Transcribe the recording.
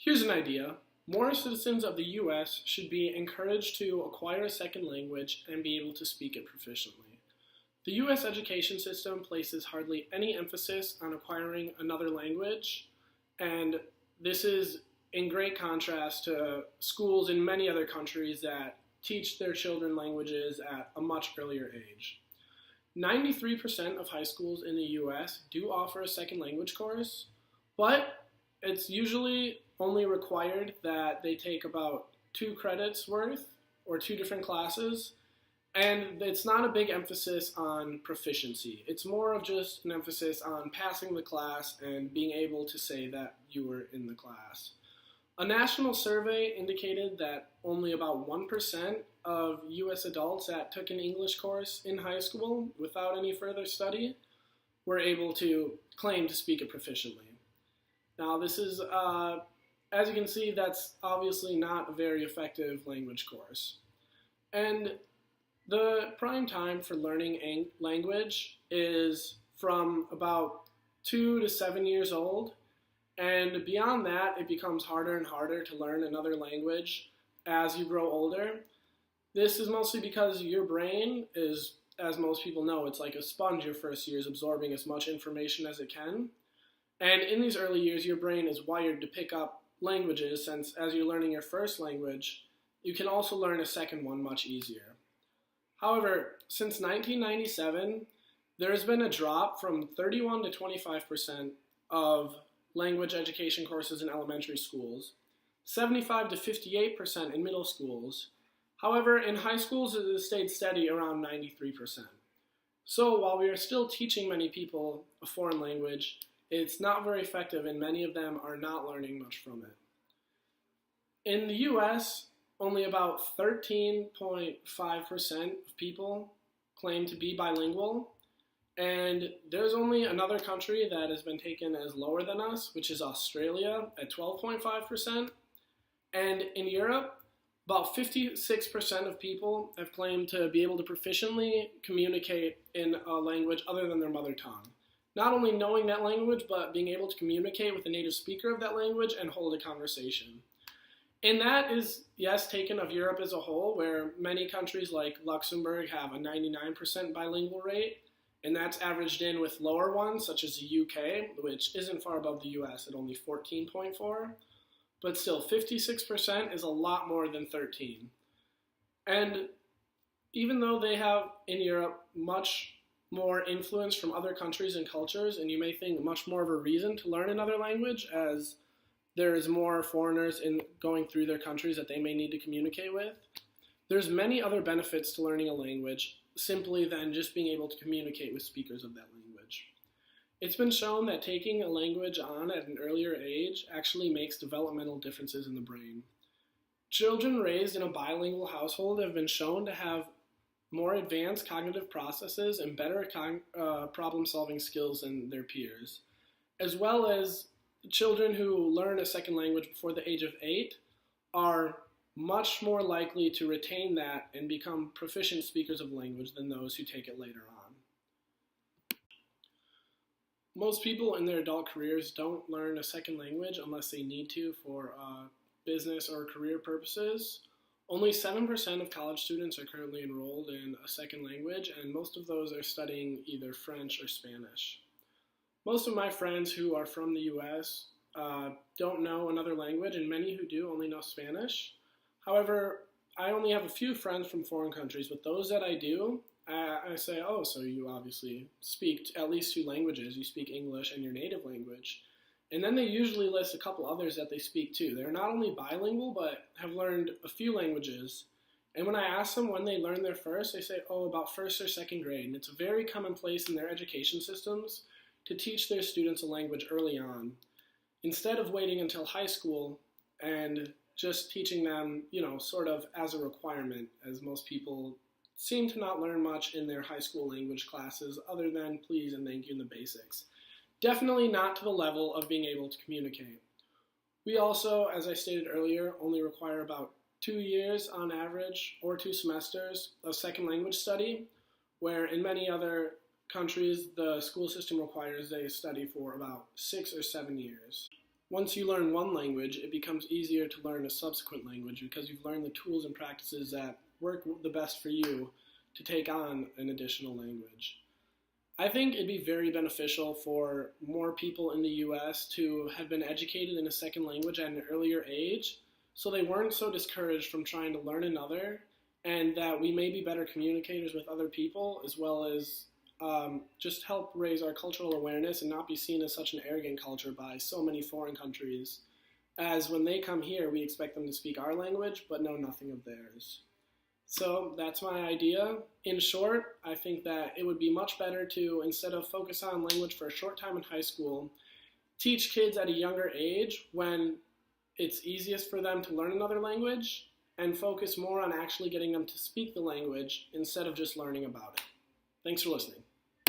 Here's an idea. More citizens of the US should be encouraged to acquire a second language and be able to speak it proficiently. The US education system places hardly any emphasis on acquiring another language, and this is in great contrast to schools in many other countries that teach their children languages at a much earlier age. 93% of high schools in the US do offer a second language course, but it's usually only required that they take about 2 credits worth or 2 different classes, and it's not a big emphasis on proficiency. It's more of just an emphasis on passing the class and being able to say that you were in the class. A national survey indicated that only about 1% of US adults that took an English course in high school without any further study were able to claim to speak it proficiently. Now this is, as you can see, that's obviously not a very effective language course. And the prime time for learning language is from about 2 to 7 years old. And beyond that, it becomes harder and harder to learn another language as you grow older. This is mostly because your brain is, as most people know, it's like a sponge your first year is absorbing as much information as it can. And in these early years, your brain is wired to pick up languages, since as you're learning your first language, you can also learn a second one much easier. However, since 1997, there has been a drop from 31 to 25% of language education courses in elementary schools, 75 to 58% in middle schools. However, in high schools, it has stayed steady around 93%. So while we are still teaching many people a foreign language, it's not very effective, and many of them are not learning much from it. In the US, only about 13.5% of people claim to be bilingual, and there's only another country that has been taken as lower than us, which is Australia at 12.5%. And in Europe, about 56% of people have claimed to be able to proficiently communicate in a language other than their mother tongue. Not only knowing that language, but being able to communicate with a native speaker of that language and hold a conversation. And that is, yes, taken of Europe as a whole, where many countries like Luxembourg have a 99% bilingual rate, and that's averaged in with lower ones, such as the UK, which isn't far above the US at only 14.4, but still 56% is a lot more than 13. And even though they have, in Europe, much more influence from other countries and cultures, and you may think much more of a reason to learn another language as there is more foreigners going through their countries that they may need to communicate with, there's many other benefits to learning a language simply than just being able to communicate with speakers of that language. It's been shown that taking a language on at an earlier age actually makes developmental differences in the brain. Children raised in a bilingual household have been shown to have more advanced cognitive processes and better problem-solving skills than their peers, as well as children who learn a second language before the age of 8 are much more likely to retain that and become proficient speakers of language than those who take it later on. Most people in their adult careers don't learn a second language unless they need to for business or career purposes. Only 7% of college students are currently enrolled in a second language, and most of those are studying either French or Spanish. Most of my friends who are from the US don't know another language, and many who do only know Spanish. However, I only have a few friends from foreign countries, but those that I do, I say, oh, so you obviously speak at least 2 languages. You speak English and your native language. And then they usually list a couple others that they speak too. They're not only bilingual, but have learned a few languages. And when I ask them when they learned their first, they say, oh, about first or second grade. And it's very commonplace in their education systems to teach their students a language early on, instead of waiting until high school and just teaching them, sort of as a requirement, as most people seem to not learn much in their high school language classes other than please and thank you and the basics. Definitely not to the level of being able to communicate. We also, as I stated earlier, only require about 2 years on average, or 2 semesters, of second language study, where in many other countries the school system requires they study for about 6 or 7 years. once you learn one language, it becomes easier to learn a subsequent language because you've learned the tools and practices that work the best for you to take on an additional language. I think it'd be very beneficial for more people in the US to have been educated in a second language at an earlier age so they weren't so discouraged from trying to learn another, and that we may be better communicators with other people, as well as just help raise our cultural awareness and not be seen as such an arrogant culture by so many foreign countries, as when they come here we expect them to speak our language but know nothing of theirs. So that's my idea. In short, I think that it would be much better to, instead of focus on language for a short time in high school, teach kids at a younger age when it's easiest for them to learn another language, and focus more on actually getting them to speak the language instead of just learning about it. Thanks for listening.